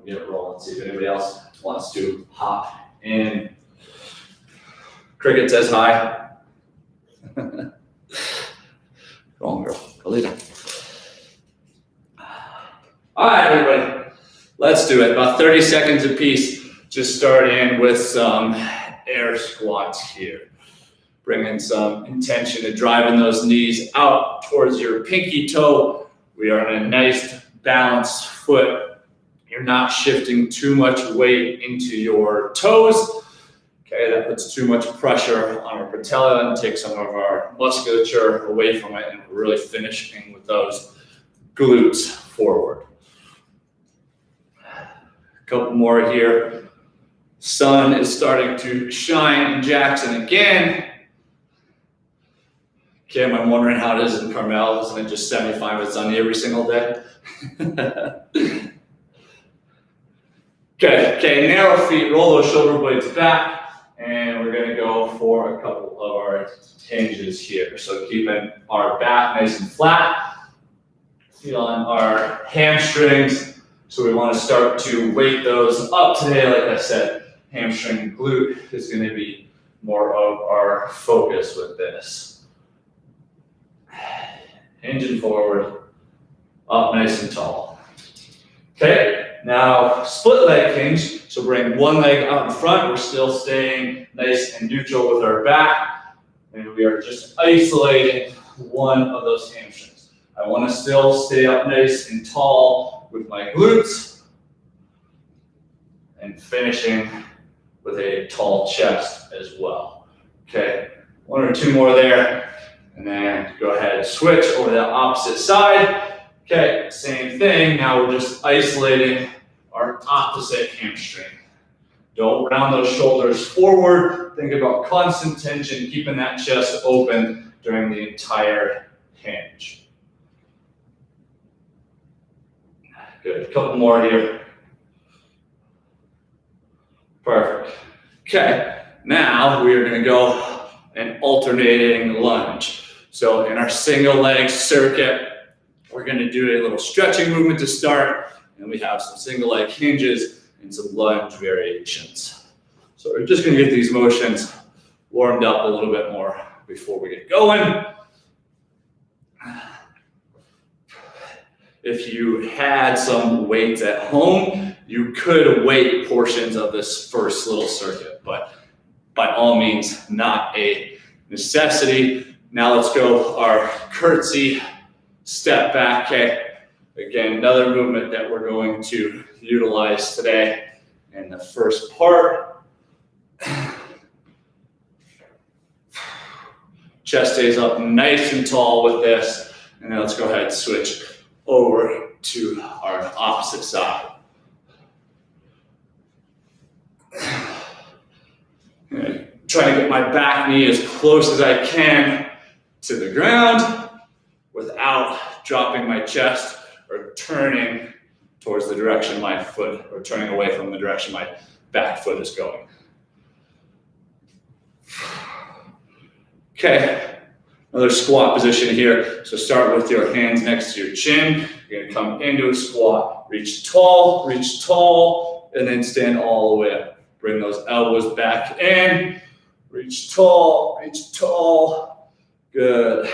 we'll get rolling. See if anybody else wants to hop in. Cricket says hi. Go on, girl. Go lay down. All right, everybody. Let's do it. About 30 seconds apiece. Just start in with some air squats here. Bring in some intention to driving those knees out towards your pinky toe. We are in a nice balanced foot. You're not shifting too much weight into your toes. Okay, that puts too much pressure on our patella and takes some of our musculature away from it, and we're really finishing with those glutes forward. A couple more here. Sun is starting to shine in Jackson again. Kim, I'm wondering how it is in Carmel. Isn't it just 75 and sunny every single day? Okay, narrow feet, roll those shoulder blades back. And we're gonna go for a couple of our hinges here. So keeping our back nice and flat, feeling our hamstrings. So we wanna start to weight those up today. Like I said, hamstring and glute is gonna be more of our focus with this. Hinging forward, up nice and tall. Okay, now split leg hinge. So bring one leg out in front. We're still staying nice and neutral with our back. And we are just isolating one of those hamstrings. I want to still stay up nice and tall with my glutes. And finishing with a tall chest as well. Okay, one or two more there. And then go ahead and switch over to the opposite side. Okay, same thing. Now we're just isolating our opposite hamstring. Don't round those shoulders forward. Think about constant tension, keeping that chest open during the entire hinge. Good, a couple more here. Perfect. Okay, now we are gonna go an alternating lunge. So in our single leg circuit, we're gonna do a little stretching movement to start, and we have some single leg hinges and some lunge variations. So we're just gonna get these motions warmed up a little bit more before we get going. If you had some weights at home, you could weight portions of this first little circuit, but by all means, not a necessity. Now let's go our curtsy step back. Okay. Again, another movement that we're going to utilize today in the first part. Chest stays up nice and tall with this. And then let's go ahead and switch over to our opposite side. Trying to get my back knee as close as I can to the ground without dropping my chest or turning towards the direction my foot, or turning away from the direction my back foot is going. Okay, another squat position here. So start with your hands next to your chin. You're gonna come into a squat, reach tall, and then stand all the way up. Bring those elbows back in, reach tall, good.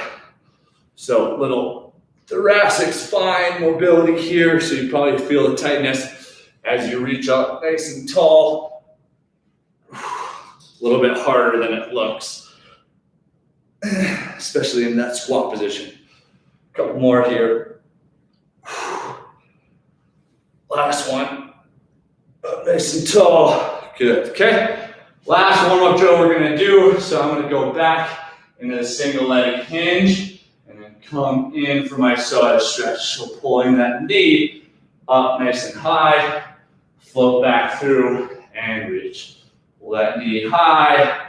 So little thoracic spine mobility here, so you probably feel the tightness as you reach up nice and tall. A little bit harder than it looks, especially in that squat position. A couple more here. Last one, up nice and tall, good, okay? Last warm-up drill we're gonna do, so I'm gonna go back into the single leg hinge, and then come in for my side stretch. So pulling that knee up nice and high, float back through and reach. Pull that knee high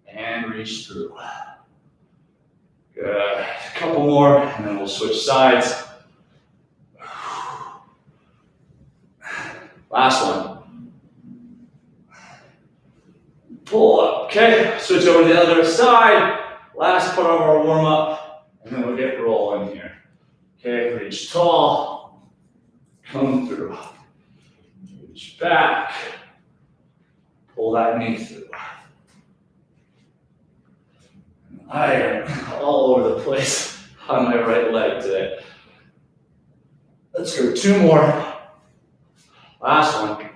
and reach through. Good, a couple more, and then we'll switch sides. Last one. Pull up, okay? Switch over to the other side. Last part of our warm up, and then we'll get rolling here. Okay, reach tall, come through. Reach back. Pull that knee through. I am all over the place on my right leg today. Let's go 2 more. Last one.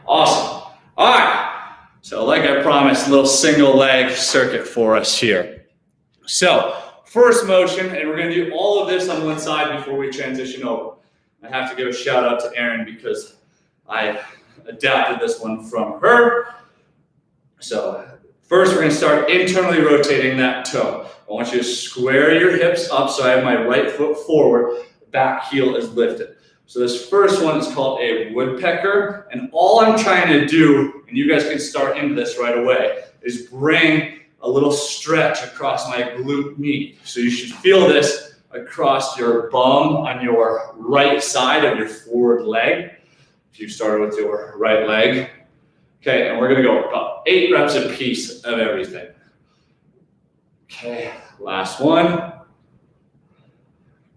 Awesome. All right. So like I promised, a little single leg circuit for us here. So first motion, and we're going to do all of this on one side before we transition over. I have to give a shout out to Erin because I adapted this one from her. So first we're going to start internally rotating that toe. I want you to square your hips up so I have my right foot forward, back heel is lifted. So this first one is called a woodpecker, and all I'm trying to do, and you guys can start into this right away, is bring a little stretch across my glute med. So you should feel this across your bum on your right side of your forward leg. If you started with your right leg. Okay, and we're gonna go about 8 reps a piece of everything. Okay, last one.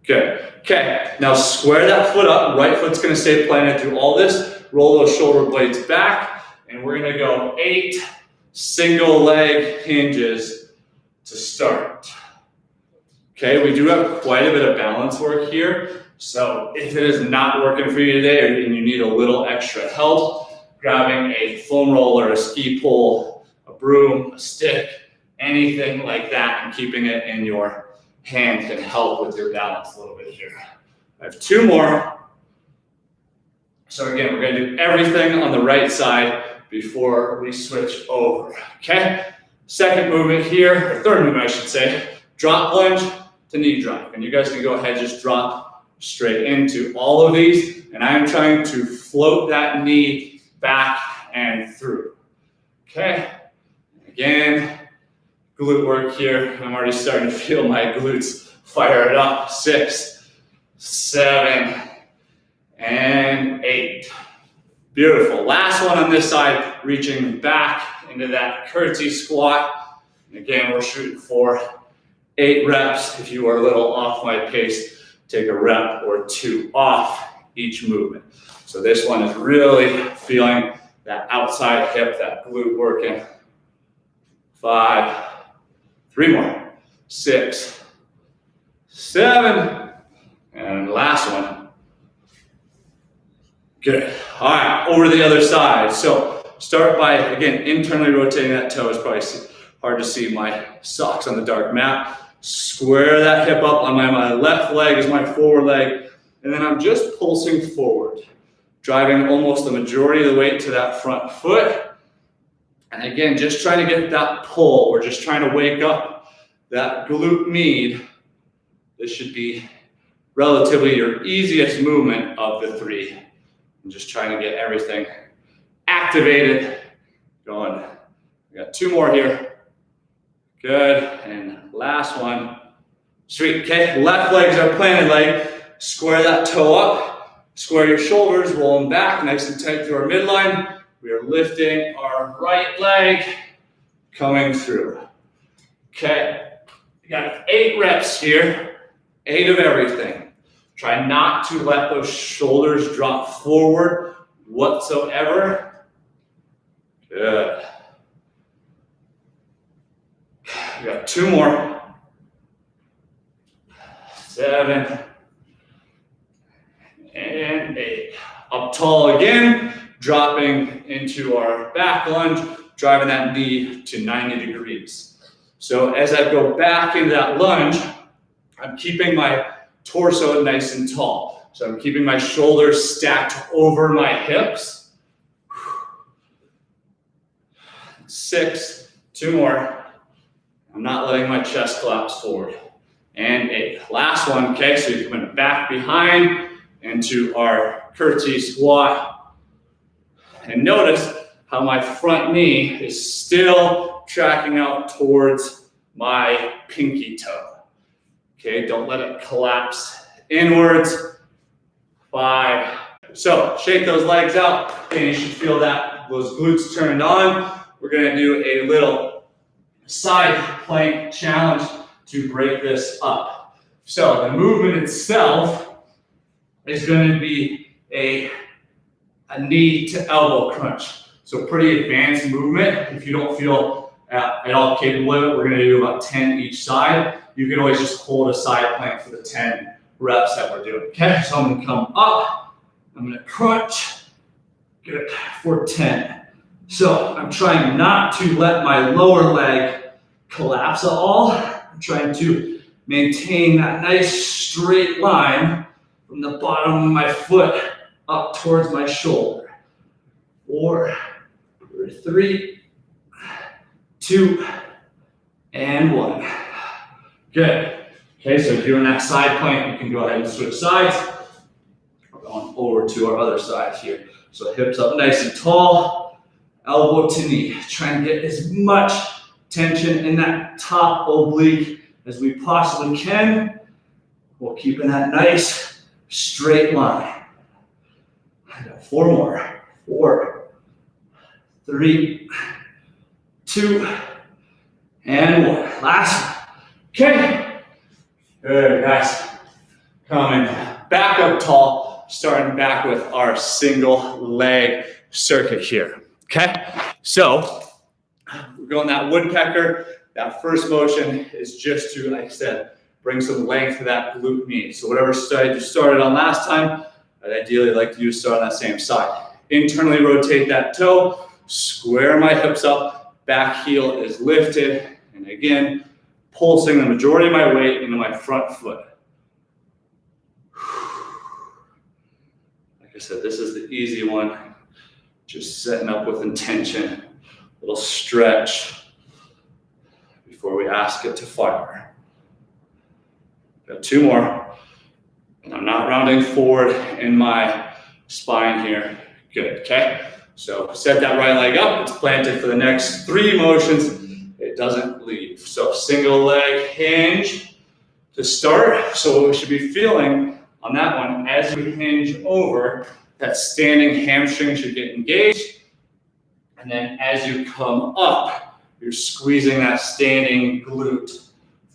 Good. Okay, now square that foot up. Right foot's gonna stay planted through all this. Roll those shoulder blades back, and we're gonna go 8 single leg hinges to start. Okay, we do have quite a bit of balance work here. So if it is not working for you today and you need a little extra help, grabbing a foam roller, a ski pole, a broom, a stick, anything like that, and keeping it in your hand can help with your balance a little bit here. I have 2 more. So again, we're gonna do everything on the right side before we switch over, okay? Second movement here, or third movement I should say, drop lunge to knee drop. And you guys can go ahead, just drop straight into all of these. And I'm trying to float that knee back and through, okay? Again, glute work here. I'm already starting to feel my glutes fire it up. 6, 7, and 8. Beautiful. Last one on this side, reaching back into that curtsy squat. And again, we're shooting for 8 reps. If you are a little off my pace, take a rep or 2 off each movement. So this one is really feeling that outside hip, that glute working. 5, 3 more, 6, 7, and last one. Good. All right, over to the other side. So start by, again, internally rotating that toe. It's probably hard to see my socks on the dark mat. Square that hip up on my left leg is my forward leg. And then I'm just pulsing forward, driving almost the majority of the weight to that front foot. And again, just trying to get that pull. We're just trying to wake up that glute med. This should be relatively your easiest movement of the 3. I'm just trying to get everything activated, going. We got 2 more here. Good, and last one. Sweet, okay, left leg's our planted leg. Square that toe up, square your shoulders, roll them back, nice and tight through our midline. We are lifting our right leg, coming through. Okay, we got 8 reps here, 8 of everything. Try not to let those shoulders drop forward whatsoever. Good. We got 2 more. 7 and 8. Up tall again, dropping into our back lunge, driving that knee to 90 degrees. So as I go back into that lunge, I'm keeping my torso nice and tall. So I'm keeping my shoulders stacked over my hips. 6, 2 more. I'm not letting my chest collapse forward. And 8. Last one, okay, so you're coming back behind into our curtsy squat. And notice how my front knee is still tracking out towards my pinky toe. Okay, don't let it collapse inwards. 5. So shake those legs out, and you should feel that those glutes turned on. We're gonna do a little side plank challenge to break this up. So the movement itself is going to be a knee to elbow crunch. So pretty advanced movement. If you don't feel at all capable of it, we're going to do about 10 each side. You can always just hold a side plank for the 10 reps that we're doing. Okay, so I'm going to come up, I'm going to crunch, good, for 10. So I'm trying not to let my lower leg collapse at all. I'm trying to maintain that nice straight line from the bottom of my foot up towards my shoulder. 4, 3, 2, and 1. Good. Okay, so if you're in that side plank, you can go ahead and switch sides. We're going over to our other side here. So hips up nice and tall, elbow to knee. Try and get as much tension in that top oblique as we possibly can, while keeping that nice straight line. I got 4 more. 4, 3, 2, and 1. Last. Okay. Good, guys. Coming back up tall, starting back with our single leg circuit here. Okay. So we're going that woodpecker. That first motion is just to, like I said, bring some length to that glute med. So whatever side you started on last time, I'd ideally like you to start on that same side. Internally rotate that toe, square my hips up, back heel is lifted, and again, pulsing the majority of my weight into my front foot. Like I said, this is the easy one. Just setting up with intention, a little stretch before we ask it to fire. Got 2 more, and I'm not rounding forward in my spine here. Good, okay? So set that right leg up, it's planted for the next 3 motions. It doesn't leave. So single leg hinge to start. So what we should be feeling on that one, as we hinge over, that standing hamstring should get engaged. And then as you come up, you're squeezing that standing glute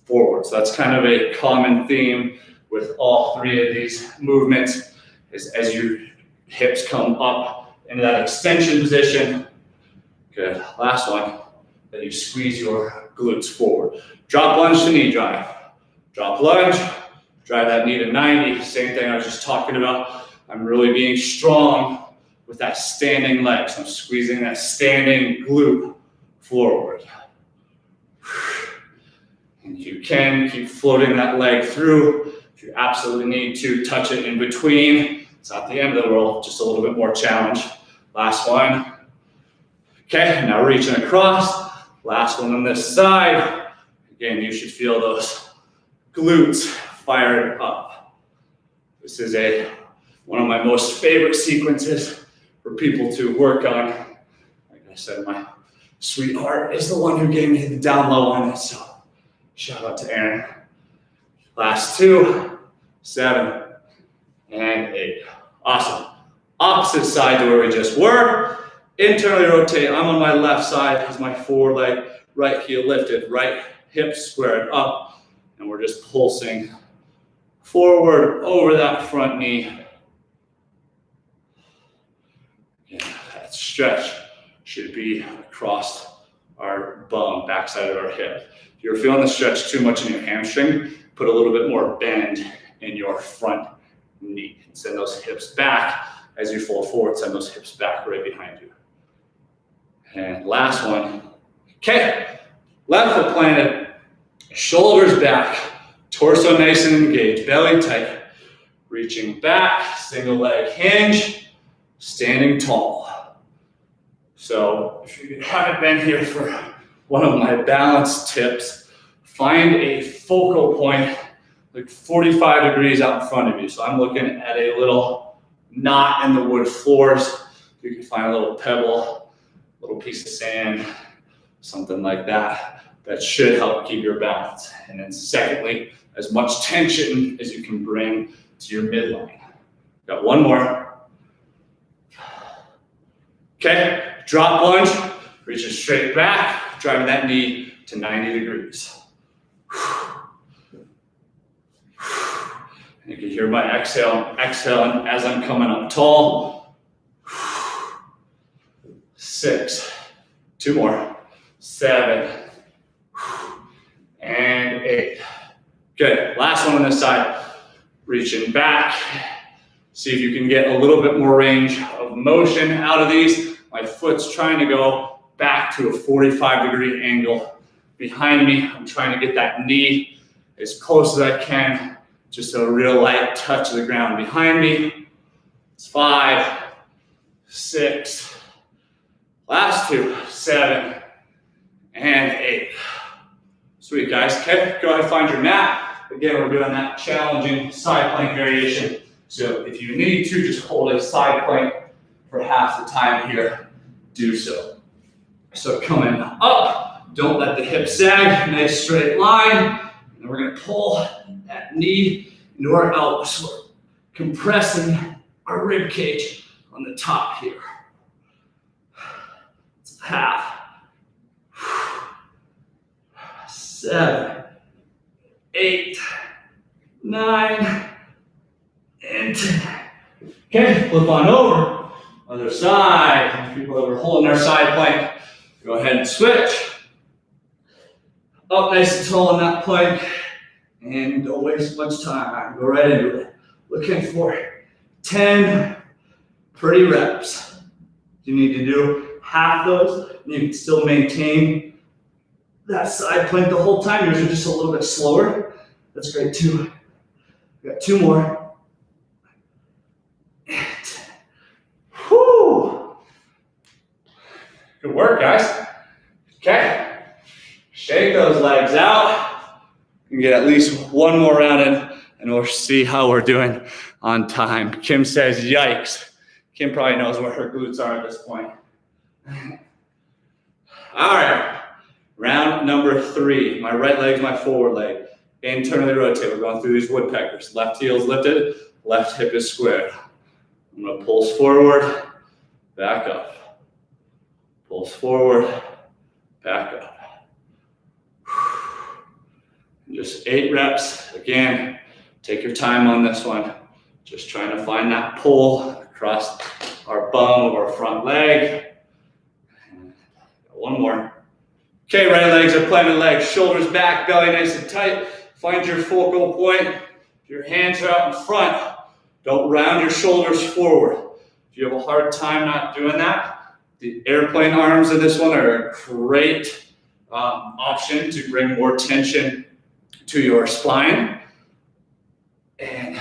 forward. So that's kind of a common theme with all 3 of these movements, is as your hips come up into that extension position. Good, last one. Then you squeeze your glutes forward. Drop lunge to knee drive. Drop lunge, drive that knee to 90. Same thing I was just talking about. I'm really being strong with that standing leg. So I'm squeezing that standing glute forward. And you can keep floating that leg through. If you absolutely need to, touch it in between. It's not the end of the world, just a little bit more challenge. Last one. Okay, now reaching across. Last one on this side. Again, you should feel those glutes fired up. This is one of my most favorite sequences for people to work on. Like I said, my sweetheart is the one who gave me the down low on it, so shout out to Aaron. Last 2, 7, and 8. Awesome. Opposite side to where we just were. Internally rotate. I'm on my left side as my forward leg, right heel lifted, right hip squared up, and we're just pulsing forward over that front knee. Yeah, that stretch should be across our bum, backside of our hip. If you're feeling the stretch too much in your hamstring, put a little bit more bend in your front knee. Send those hips back as you fold forward. Send those hips back right behind you. And last one. Okay, left foot planted, shoulders back, torso nice and engaged, belly tight. Reaching back, single leg hinge, standing tall. So if you haven't been here for one of my balance tips, find a focal point like 45 degrees out in front of you. So I'm looking at a little knot in the wood floors. You can find a little pebble, a little piece of sand, something like that. That should help keep your balance. And then secondly, as much tension as you can bring to your midline. Got 1 more. Okay, drop lunge, reaching straight back, driving that knee to 90 degrees. You can hear my exhaling as I'm coming up tall. 6, 2 more, 7, and 8. Good, last one on this side. Reaching back. See if you can get a little bit more range of motion out of these. My foot's trying to go back to a 45-degree angle behind me. I'm trying to get that knee as close as I can. Just a real light touch of the ground behind me. It's 5, 6, last 2, 7, and 8. Sweet, guys. Okay, go ahead and find your mat. Again, we're doing that challenging side plank variation. So if you need to just hold a side plank for half the time here, do so. So coming up, don't let the hips sag, nice straight line. And we're gonna pull that knee into our elbow. So we're compressing our rib cage on the top here. It's half. 7, 8, 9, and 10. Okay, flip on over. Other side. People that are holding their side plank, go ahead and switch. Up nice and tall in that plank. And don't waste much time. Go right into it. Looking for 10 pretty reps. You need to do half those. And you can still maintain that side plank the whole time. Yours are just a little bit slower. That's great too. We got 2 more. And whoo! Good work, guys. Okay. Shake those legs out. You can get at least 1 more round in, and we'll see how we're doing on time. Kim says, yikes. Kim probably knows where her glutes are at this point. All right. Round number 3, my right leg's my forward leg. Internally rotate, we're going through these woodpeckers. Left heel is lifted, left hip is squared. I'm gonna pulse forward, back up. Pulse forward, back up. Just 8 reps. Again, take your time on this one. Just trying to find that pull across our bum of our front leg. 1 more. Okay, right legs are planted legs, shoulders back, belly nice and tight. Find your focal point. Your hands are out in front. Don't round your shoulders forward. If you have a hard time not doing that, the airplane arms of this one are a great option to bring more tension to your spine. And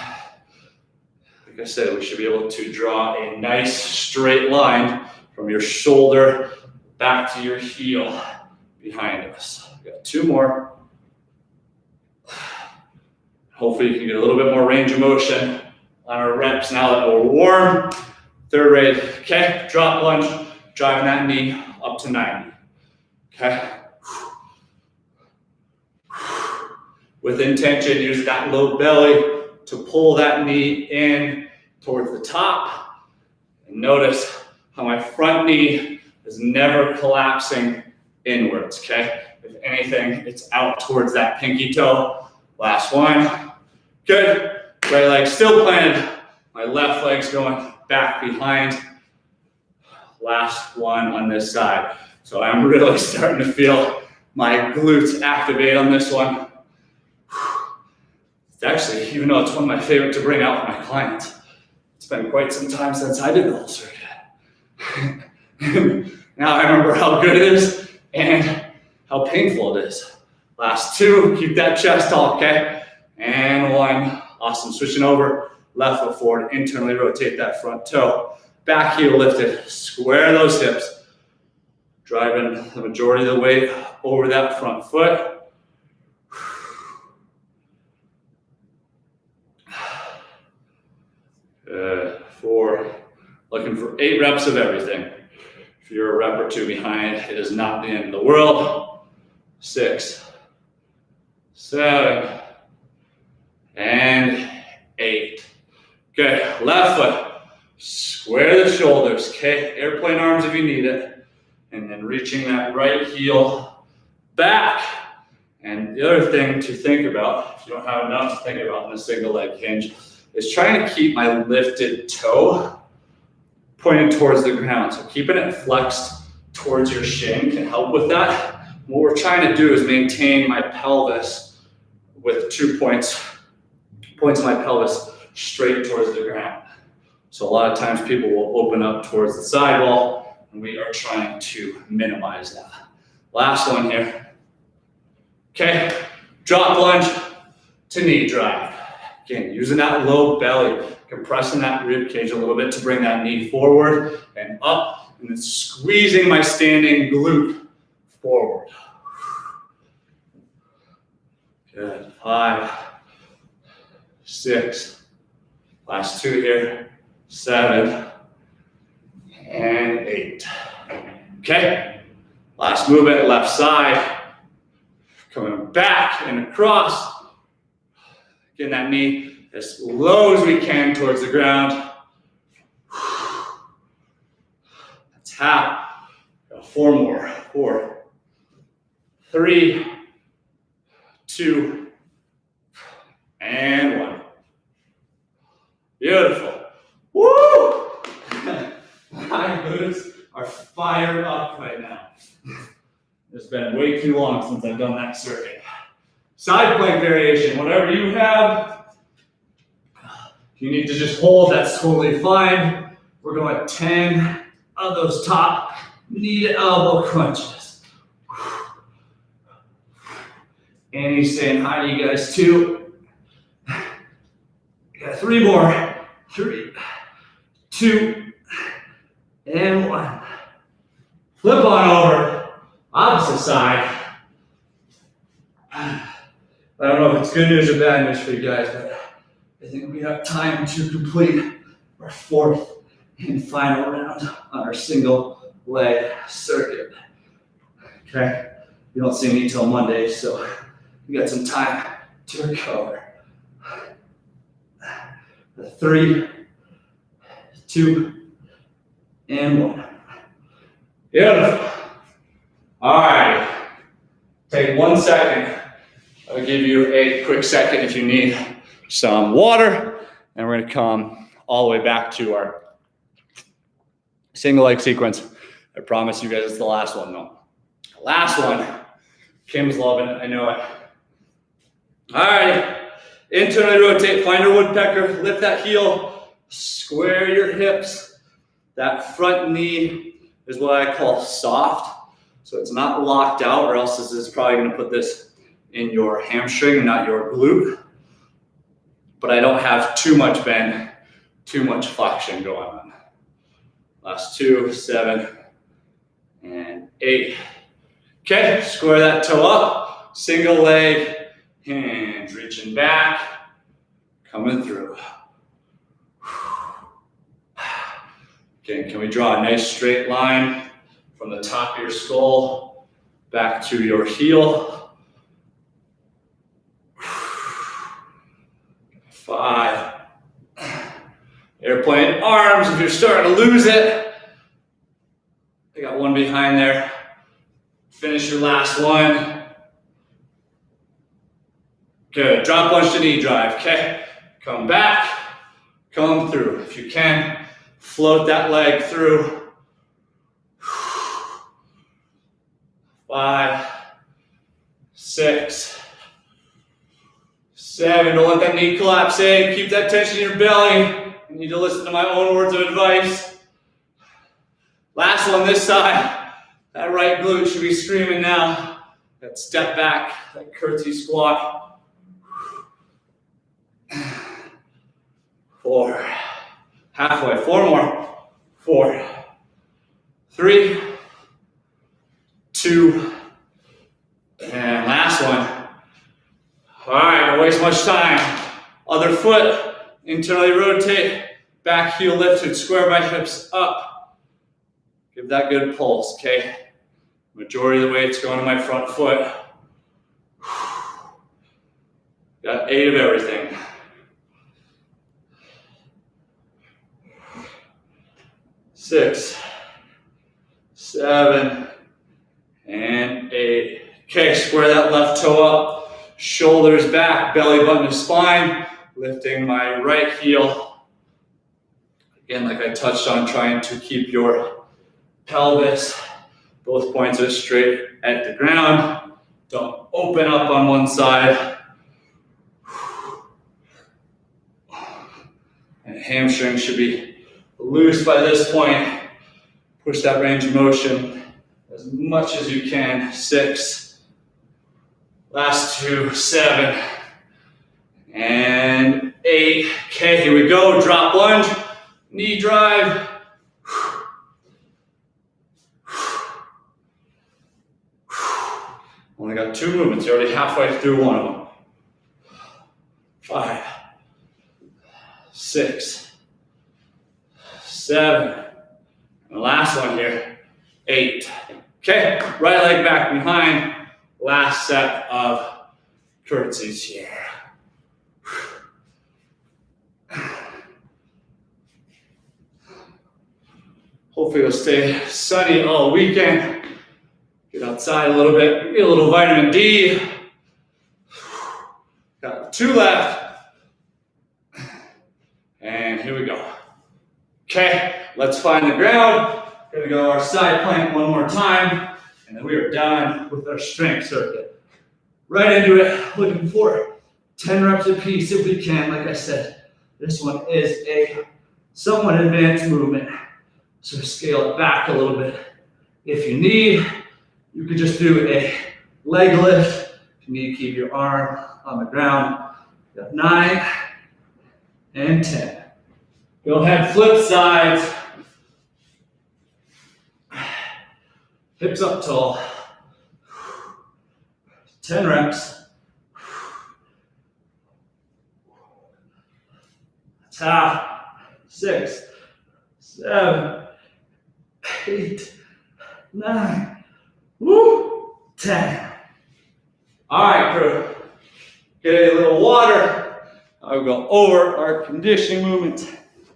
like I said, we should be able to draw a nice straight line from your shoulder back to your heel behind us. We got 2 more. Hopefully you can get a little bit more range of motion on our reps now that we're warm. 3rd rate, okay? Drop lunge, driving that knee up to 90, okay? With intention, use that low belly to pull that knee in towards the top. And notice how my front knee is never collapsing inwards, okay? If anything, it's out towards that pinky toe. Last one. Good. Right leg still planted. My left leg's going back behind. Last one on this side. So I'm really starting to feel my glutes activate on this one. It's actually, even though it's one of my favorite to bring out with my clients, it's been quite some time since I did the whole circuit. Now I remember how good it is and how painful it is. Last 2, keep that chest tall, okay? And 1, awesome. Switching over, left foot forward, internally rotate that front toe. Back heel lifted, square those hips. Driving the majority of the weight over that front foot. 4, looking for 8 reps of everything. If you're a rep or 2 behind, it is not the end of the world. 6, 7, and 8. Good, left foot, square the shoulders, okay? Airplane arms if you need it. And then reaching that right heel back And the other thing to think about, if you don't have enough to think about in a single leg hinge, is trying to keep my lifted toe pointed towards the ground. So keeping it flexed towards your shin can help with that. What we're trying to do is maintain my pelvis with 2 points of my pelvis straight towards the ground. So a lot of times people will open up towards the sidewall, and we are trying to minimize that. Last one here. Okay, drop lunge to knee drive. Again, using that low belly, compressing that rib cage a little bit to bring that knee forward and up, and then squeezing my standing glute forward. Good. 5, 6, last 2 here, 7, and 8. Okay, last movement, left side, coming back and across, getting that knee as low as we can towards the ground. Tap. 4 more. 4, 3, 2, and 1. Beautiful. Woo! My glutes are fired up right now. It's been way too long since I've done that circuit. Side plank variation, whatever you have. If you need to just hold, that's totally fine. We're going 10 of those top knee to elbow crunches. Annie's saying hi to you guys too. Got 3 more. 3, 2, and 1. Flip on over. Opposite side. I don't know if it's good news or bad news for you guys, but I think we have time to complete our 4th and final round on our single leg circuit. Okay, you don't see me till Monday, so you got some time to recover. 3, 2, and 1. Beautiful. All right, take 1 second. I'll give you a quick second if you need some water, and we're gonna come all the way back to our single leg sequence. I promise you guys it's the last one though. Last one. Kim's loving it, I know it. All right, internally rotate, find a woodpecker, lift that heel, square your hips. That front knee is what I call soft. So it's not locked out, or else this is probably gonna put this in your hamstring and not your glute. But I don't have too much bend, too much flexion going on. Last 2, 7, and 8. Okay, square that toe up, single leg, hands reaching back, coming through. Okay, can we draw a nice straight line from the top of your skull back to your heel? 5. Airplane arms, if you're starting to lose it. I got 1 behind there. Finish your last one. Good, drop lunge to knee drive, okay? Come back, come through. If you can, float that leg through. 5, 6, 7, don't let that knee collapse in. Keep that tension in your belly. You need to listen to my own words of advice. Last one this side. That right glute should be screaming now. That step back, that curtsy squat. 4, halfway, 4 more. 4, 3, 2, and last one. All right, don't waste much time. Other foot, internally rotate, back heel lifted, square my hips up. Give that good pulse, okay? Majority of the weight's going to my front foot. Got 8 of everything. 6, 7, and 8. Okay, square that left toe up, shoulders back, belly button to spine, lifting my right heel. Again, like I touched on, trying to keep your pelvis, both points are straight at the ground. Don't open up on one side. And hamstring should be loose by this point. Push that range of motion as much as you can. 6, last 2, 7, and 8. Okay, here we go. Drop lunge, knee drive. Only got 2 movements. You're already halfway through one of them. 5, 6, 7, and the last one here, 8. Okay, right leg back behind. Last set of curtsies here. Hopefully it'll stay sunny all weekend. Get outside a little bit, get a little vitamin D. Got 2 left. And here we go. Okay, let's find the ground. Gonna go our side plank one more time, and then we are done with our strength circuit. Right into it, looking for 10 reps apiece if we can. Like I said, this one is a somewhat advanced movement, so scale it back a little bit. If you need, you could just do a leg lift. If you need to keep your arm on the ground, you got 9 and 10. Go ahead, flip sides. Hips up tall. 10 reps. That's half. 6, 7, 8, 9. Woo! 10. All right, crew. Get a little water. I'll go over our conditioning movements.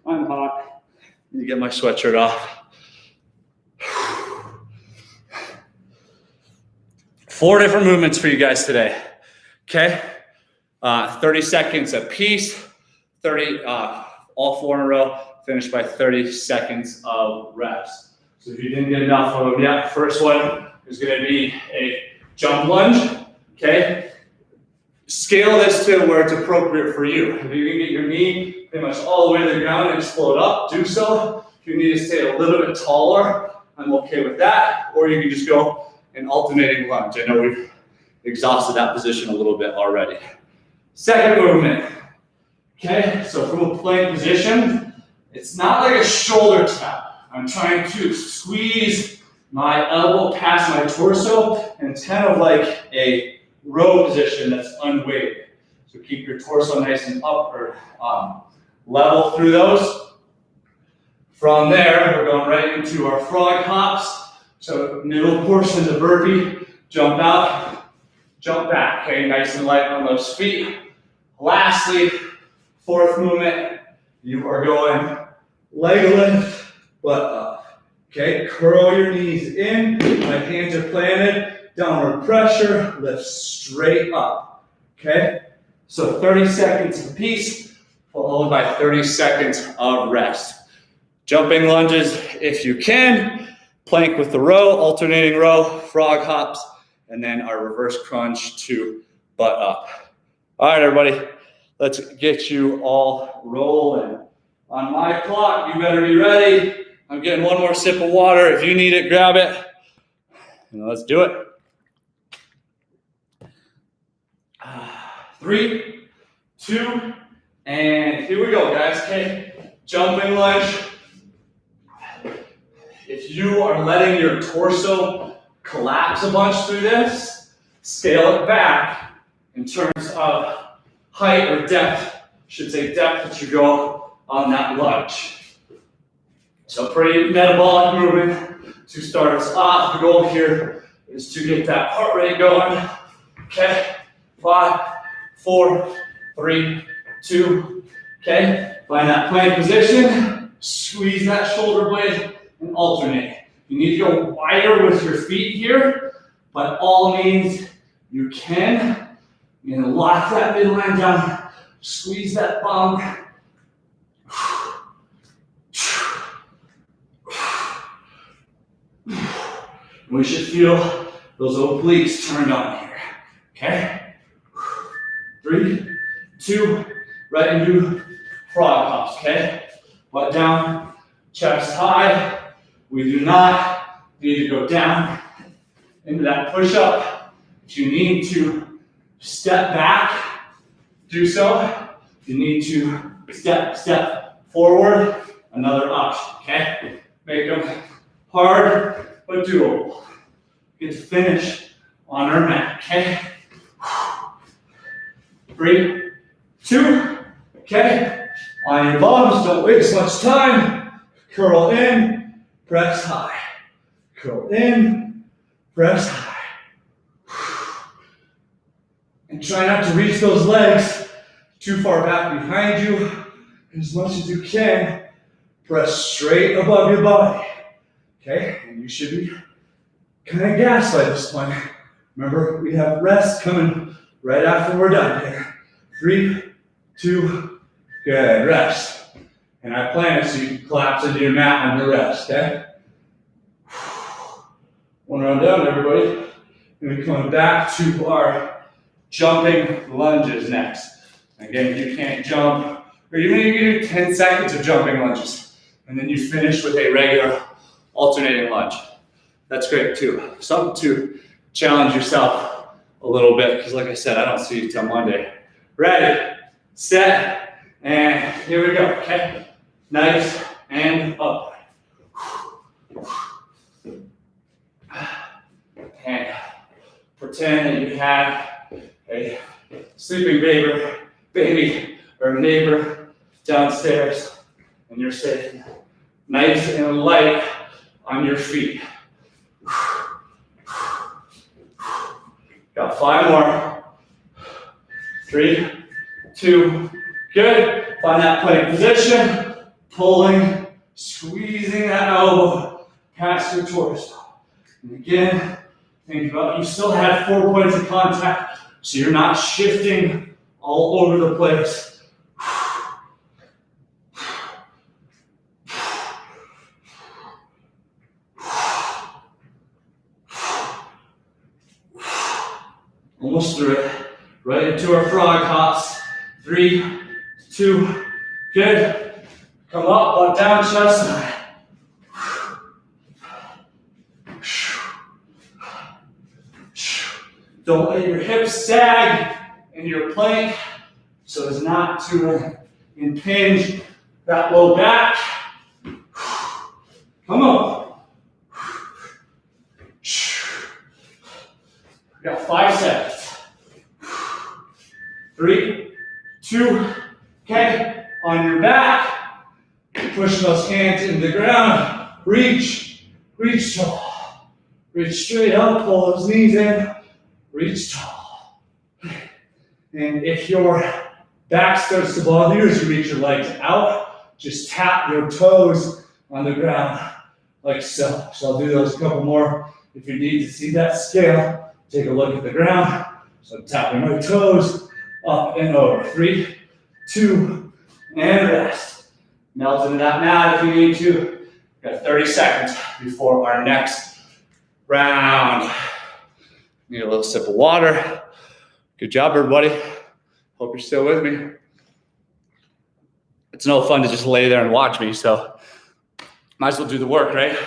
I'm hot. Let me get my sweatshirt off. 4 different movements for you guys today. Okay? 30 seconds a piece. 30, all 4 in a row. Finish by 30 seconds of reps. So if you didn't get enough of them yet, first one is going to be a jump lunge. Okay? Scale this to where it's appropriate for you. If you can get your knee pretty much all the way to the ground and explode up, do so. If you need to stay a little bit taller, I'm okay with that. Or you can just go an alternating lunge. I know we've exhausted that position a little bit already. Second movement. Okay, so from a plank position, it's not like a shoulder tap. I'm trying to squeeze my elbow past my torso, and it's kind of like a row position that's unweighted. So keep your torso nice and up or level through those. From there, we're going right into our frog hops. So middle portion of the burpee, jump out, jump back. Okay, nice and light on those feet. Lastly, 4th movement, you are going leg lift, butt up. Okay, curl your knees in, my hands are planted, downward pressure, lift straight up. Okay, so 30 seconds apiece, followed by 30 seconds of rest. Jumping lunges if you can, plank with the row, alternating row, frog hops, and then our reverse crunch to butt up. All right, everybody, let's get you all rolling. On my clock, you better be ready. I'm getting one more sip of water. If you need it, grab it. And let's do it. 3, 2, and here we go, guys. Okay, jumping lunge. If you are letting your torso collapse a bunch through this, scale it back in terms of height or depth. Should say depth that you go on that lunge. So pretty metabolic movement to start us off. The goal here is to get that heart rate going. Okay, 5, 4, 3, 2. Okay, find that plank position. Squeeze that shoulder blade and alternate. You need to go wider with your feet here. by all means, you can. You're gonna lock that midline down, squeeze that bum. We should feel those obliques turned on here, okay? 3, 2, right into frog hops, okay? Butt down, chest high. We do not need to go down into that push-up. If you need to step back, do so. If you need to step forward, another option, okay? Make them hard but doable. Get to finish on our mat, okay? 3, 2, okay? On your bottoms, don't waste much time. Curl in, press high. Curl in, press high. And try not to reach those legs too far back behind you. As much as you can, press straight above your body. Okay? And you should be kind of gassed by this point. Remember, we have rest coming right after we're done here. 3, 2, good, rest. And I plan it so you can collapse into your mat on your rest, okay? One round down, everybody. And we're coming back to our jumping lunges next. Again, if you can't jump, or you maybe do 10 seconds of jumping lunges, and then you finish with a regular alternating lunge. That's great too. Something to challenge yourself a little bit, because like I said, I don't see you till Monday. Ready, set, and here we go, okay? Nice and up. And pretend that you have a sleeping baby or neighbor downstairs, and you're sitting nice and light on your feet. Got 5 more. 3, 2, good. Find that plank position, pulling, squeezing that elbow past your torso. And again, think about you still have 4 points of contact, so you're not shifting all over the place. Almost through it. Right into our frog hops. 3, 2, good. Come up, butt down, chest high. Don't let your hips sag in your plank so as not to impinge that low back. Come on. We got 5 seconds. 3, 2, okay. On your back, push those hands into the ground. Reach tall. Reach straight up, pull those knees in. Reach tall. And if your back starts to bother you as you reach your legs out, just tap your toes on the ground like so. So I'll do those a couple more. If you need to see that scale, take a look at the ground. So I'm tapping my toes up and over. 3, 2, and rest. Melt into that mat if you need to. Got 30 seconds before our next round. Need a little sip of water. Good job, everybody. Hope you're still with me. It's no fun to just lay there and watch me, so might as well do the work, right?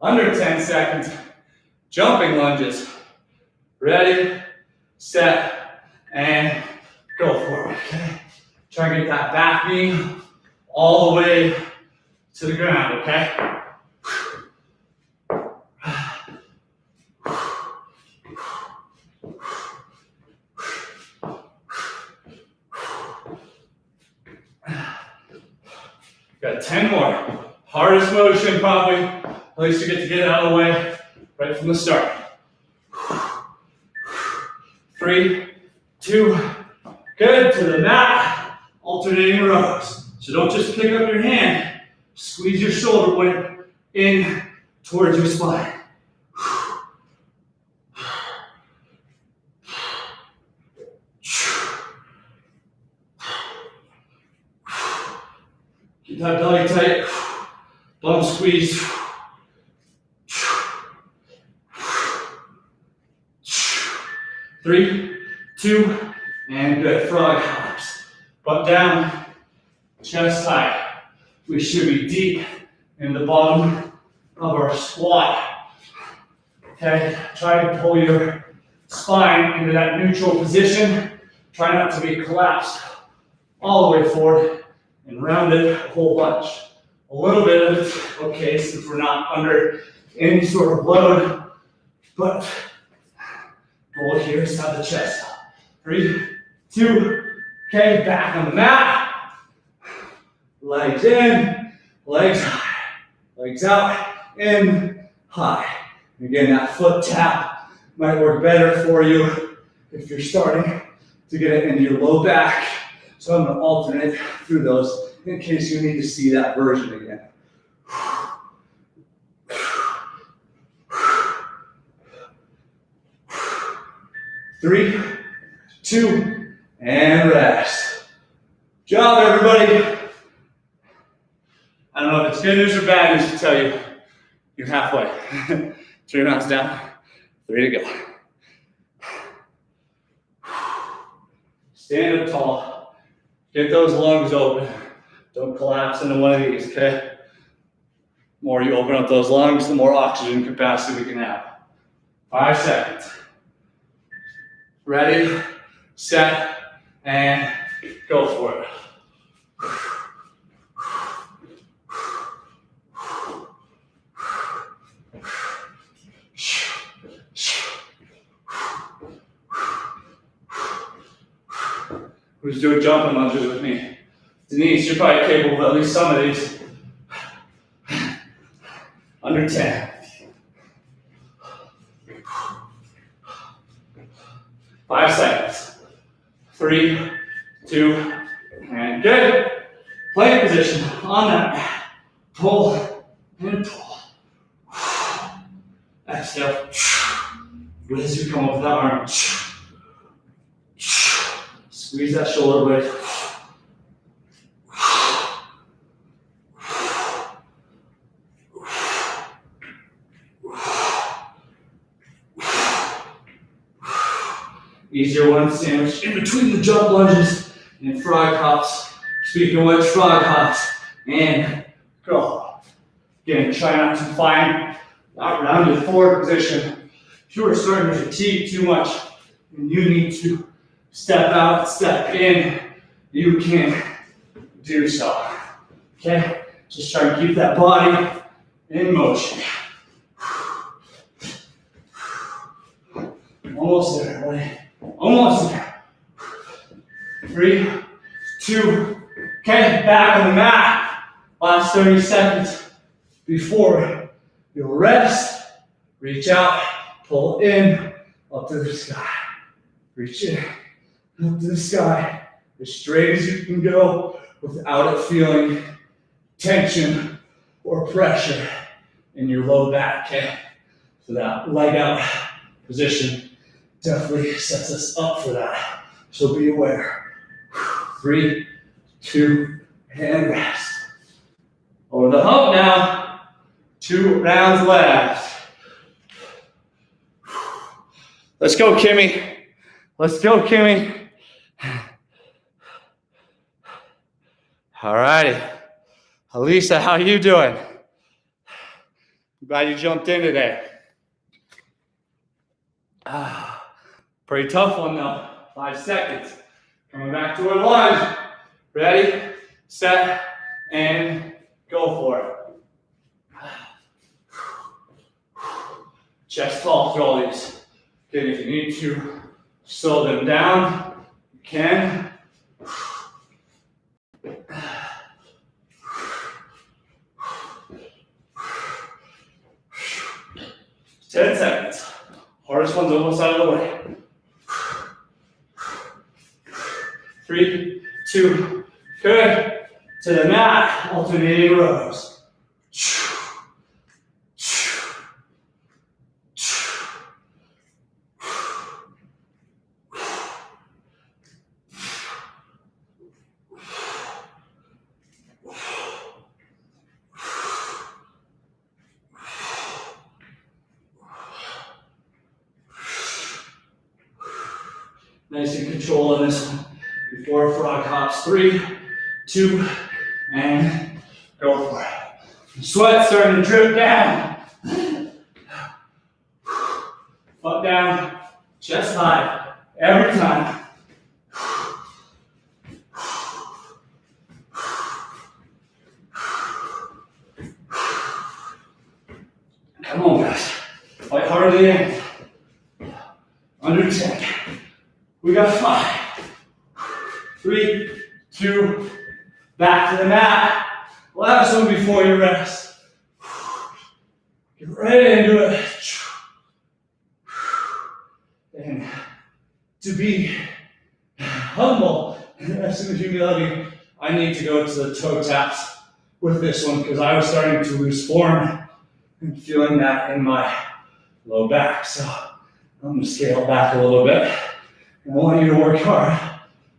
Under 10 seconds. Jumping lunges. Ready, set, and go for it, okay? Try and get that back knee all the way to the ground, okay? Got 10 more. Hardest motion probably. At least you get to get it out of the way right from the start. 3, 2, good, to the mat, alternating rows. So don't just pick up your hand, squeeze your shoulder blade in towards your spine. Keep that belly tight. Bum squeeze. 3, 2, and good. Frog hops. Butt down, chest high. We should be deep in the bottom of our squat. Okay, try to pull your spine into that neutral position. Try not to be collapsed all the way forward and rounded a whole bunch. A little bit of it, okay, since we're not under any sort of load, but goal here is to have the chest up. 3, 2, okay, back on the mat. Legs in, legs high, legs out, in, high. Again, that foot tap might work better for you if you're starting to get it into your low back. So I'm going to alternate through those in case you need to see that version again. 3, 2, and rest. Good job, everybody. I don't know if it's good news or bad news to tell you. You're halfway. 3 rounds down, 3 to go. Stand up tall. Get those lungs open. Don't collapse into one of these, okay? The more you open up those lungs, the more oxygen capacity we can have. 5 seconds. Ready, set, and go for it. Who's doing jumping lunges with me? Denise, you're probably capable of at least some of these. Under 10. 5 seconds. 3, 2, and good. Plank position on that mat. Pull and pull. Exhale. As you come up with that arm. Squeeze that shoulder blade. Easier one sandwich in between the jump lunges and frog hops. Speaking of which, frog hops and go. Again, try not to find that rounded forward position. If you are starting to fatigue too much and you need to step out, step in, you can do so. Okay? Just try to keep that body in motion. Almost there, buddy. Almost there. 3, 2, okay, back on the mat. Last 30 seconds before you'll rest. Reach out, pull in, up to the sky. Reach in, up to the sky, as straight as you can go without it feeling tension or pressure in your low back, okay? So that leg out position definitely sets us up for that. So be aware. 3, 2, and rest. Over the hump now. 2 rounds left. Let's go, Kimmy. Let's go, Kimmy. All righty. Alisa, how you doing? Glad you jumped in today. Pretty tough one though. 5 seconds. Coming back to a lunge. Ready, set, and go for it. Chest tall through all these. Okay, if you need to slow them down, you can. 10 seconds. Hardest one's almost out of the way. 3, 2, good. To the mat, alternating rows. Nice and control on this one. Before frog hops, 3, 2, and go for it. Sweat starting to drip down. Foot down, chest high, every time. Come on, guys. Fight hard to the end. Under 10. We got 5. 3, 2, back to the mat. Last one before you rest. Get right into it. And to be humble and have some humility, I need to go to the toe taps with this one because I was starting to lose form and feeling that in my low back. So I'm going to scale back a little bit. I want you to work hard.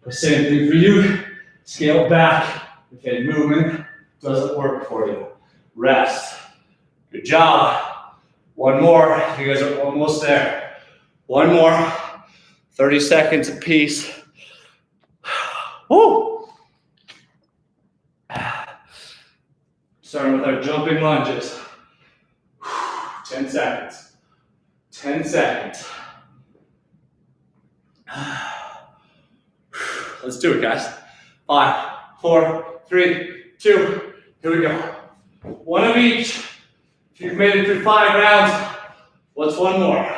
The same thing for you. Scale back if any movement doesn't work for you. Rest. Good job. One more. You guys are almost there. One more. 30 seconds apiece. Woo! Starting with our jumping lunges. 10 seconds. 10 seconds. Let's do it, guys. 5, 4, 3, 2. Here we go. One of each. If you've made it through 5 rounds, what's one more?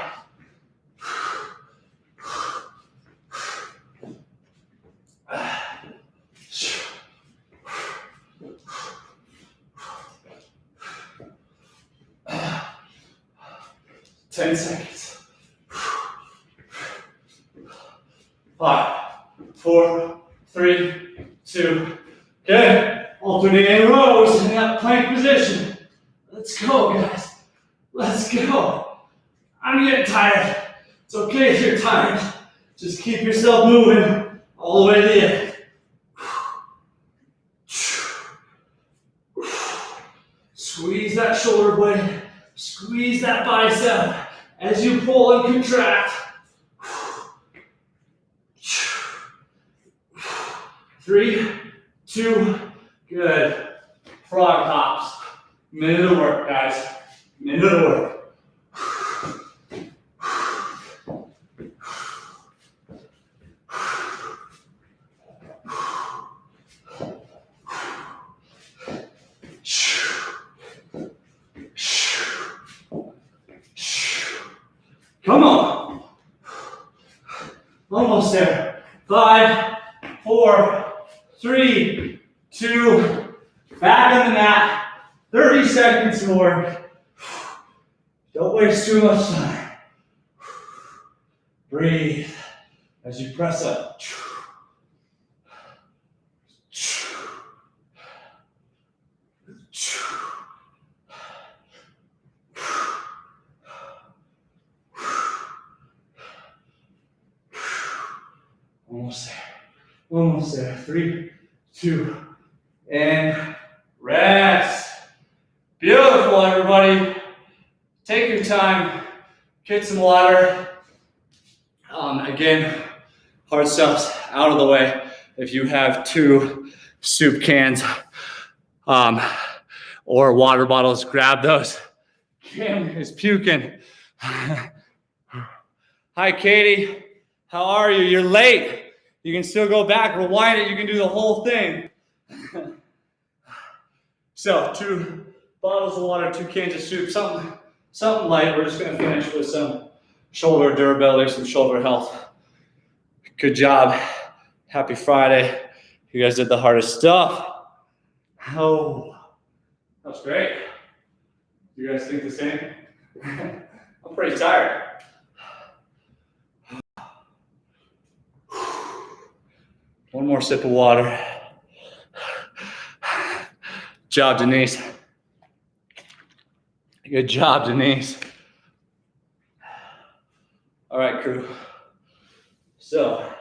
10 seconds. 5, 4, 3, 2. Good. Alternating rows in that plank position. Let's go, guys. Let's go. I'm getting tired. It's okay if you're tired. Just keep yourself moving all the way to the end. Squeeze that shoulder blade. Squeeze that bicep as you pull and contract. 3, 2, good. Frog hops. Minute of work, guys. Minute of work. Come on. Almost there. 5, 4, 3, 2, back on the mat. 30 seconds more. Don't waste too much time. Breathe as you press up. Almost there. Almost there. 3, 2, and rest. Beautiful, everybody. Take your time. Get some water. Again, hard stuff's out of the way. If you have 2 soup cans or water bottles, grab those. Cam is puking. Hi, Katie. How are you? You're late. You can still go back, rewind it. You can do the whole thing. So 2 bottles of water, 2 cans of soup, something light. We're just going to finish with some shoulder durability, some shoulder health. Good job. Happy Friday. You guys did the hardest stuff. Oh, that was great. You guys think the same? I'm pretty tired. One more sip of water. Job, Denise. Good job, Denise. All right, crew. So,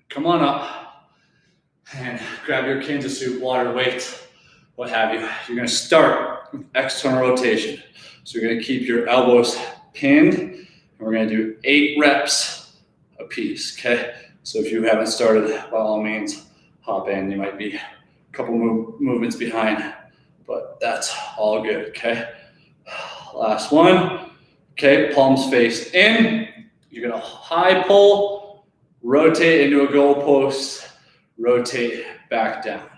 come on up and grab your cans of soup, water, weights, what have you. You're gonna start with external rotation. So you're gonna keep your elbows pinned, and we're gonna do 8 reps of apiece, okay? So if you haven't started, by all means, hop in. You might be a couple movements behind, but that's all good, okay? Last one. Okay, palms face in. You're gonna high pull, rotate into a goalpost, rotate back down.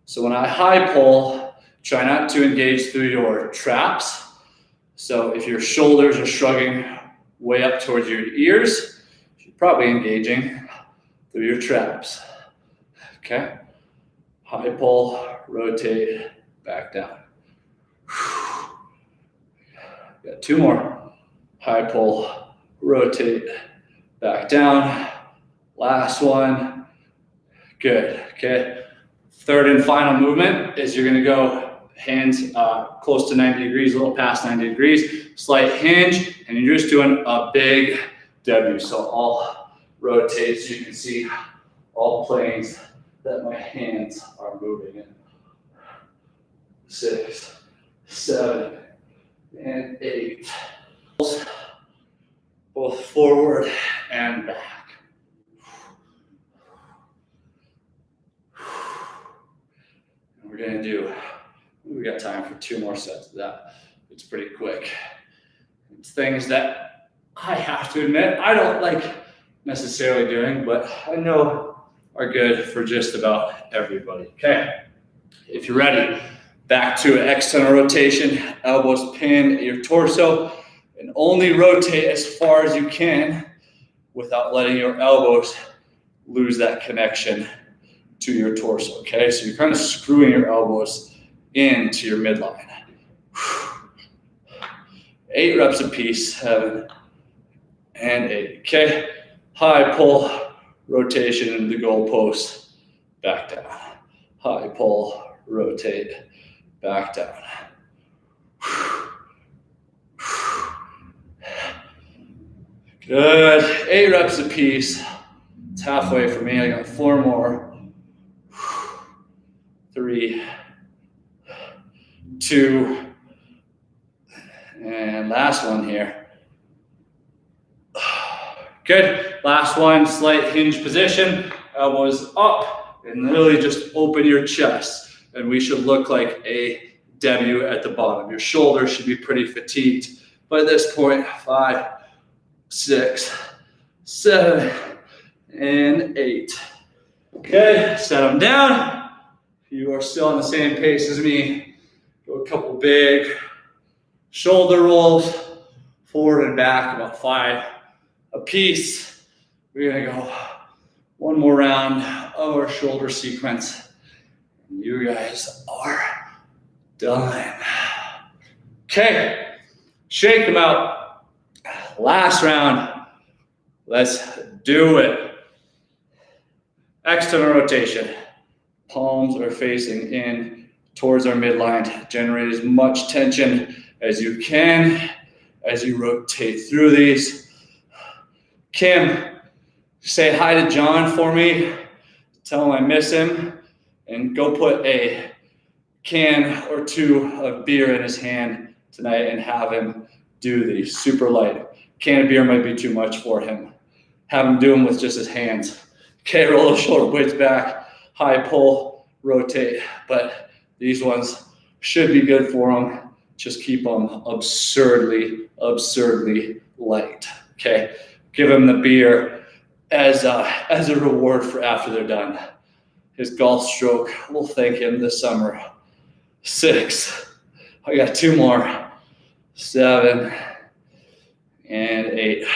So when I high pull, try not to engage through your traps. So if your shoulders are shrugging way up towards your ears, you're probably engaging through your traps. Okay? High pull, rotate, back down. Got two more. High pull, rotate, back down. Last one. Good. Okay. Third and final movement is you're going to go hands close to 90 degrees, a little past 90 degrees, slight hinge, and you're just doing a big W. So all rotate so you can see all planes that my hands are moving in. 6, 7, and 8. Both forward and back. And we're gonna do, we got time for 2 more sets of that. It's pretty quick. It's things that I have to admit I don't like necessarily doing, but I know are good for just about everybody. Okay, if you're ready, back to an external rotation, elbows pinned at your torso, and only rotate as far as you can without letting your elbows lose that connection to your torso, okay? So you're kind of screwing your elbows into your midline. 8 reps apiece, 7 and 8, okay? High pull, rotation into the goalpost, back down. High pull, rotate, back down. Good. 8 reps apiece. It's halfway for me. I got 4 more. 3, 2, and last one here. Good. Last one, slight hinge position. Elbows up, and literally just open your chest. And we should look like a W at the bottom. Your shoulders should be pretty fatigued. But at this point, 5, 6, 7, and 8. Okay, set them down. If you are still on the same pace as me, go a couple big shoulder rolls, forward and back, about 5 a piece. We're gonna go one more round of our shoulder sequence. You guys are done. Okay, shake them out. Last round. Let's do it. External rotation. Palms are facing in towards our midline. Generate as much tension as you can as you rotate through these. Kim, say hi to John for me. Tell him I miss him. And go put a can or 2 of beer in his hand tonight and have him do these. Super light. Can of beer might be too much for him. Have him do them with just his hands. Okay, roll the shoulder blades back. High pull, rotate. But these ones should be good for him. Just keep them absurdly light. Okay, give him the beer as a reward for after they're done. His golf stroke will thank him this summer. 6. I got 2 more. 7 and 8.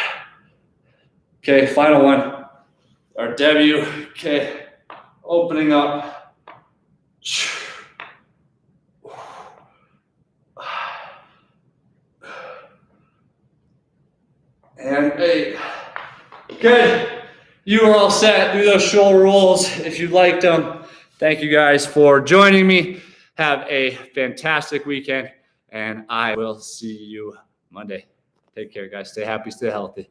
Okay, final one. Our W. Okay, opening up. And 8. Good. You are all set. Do those shoulder rolls if you liked them. Thank you guys for joining me. Have a fantastic weekend, and I will see you Monday. Take care, guys. Stay happy, stay healthy.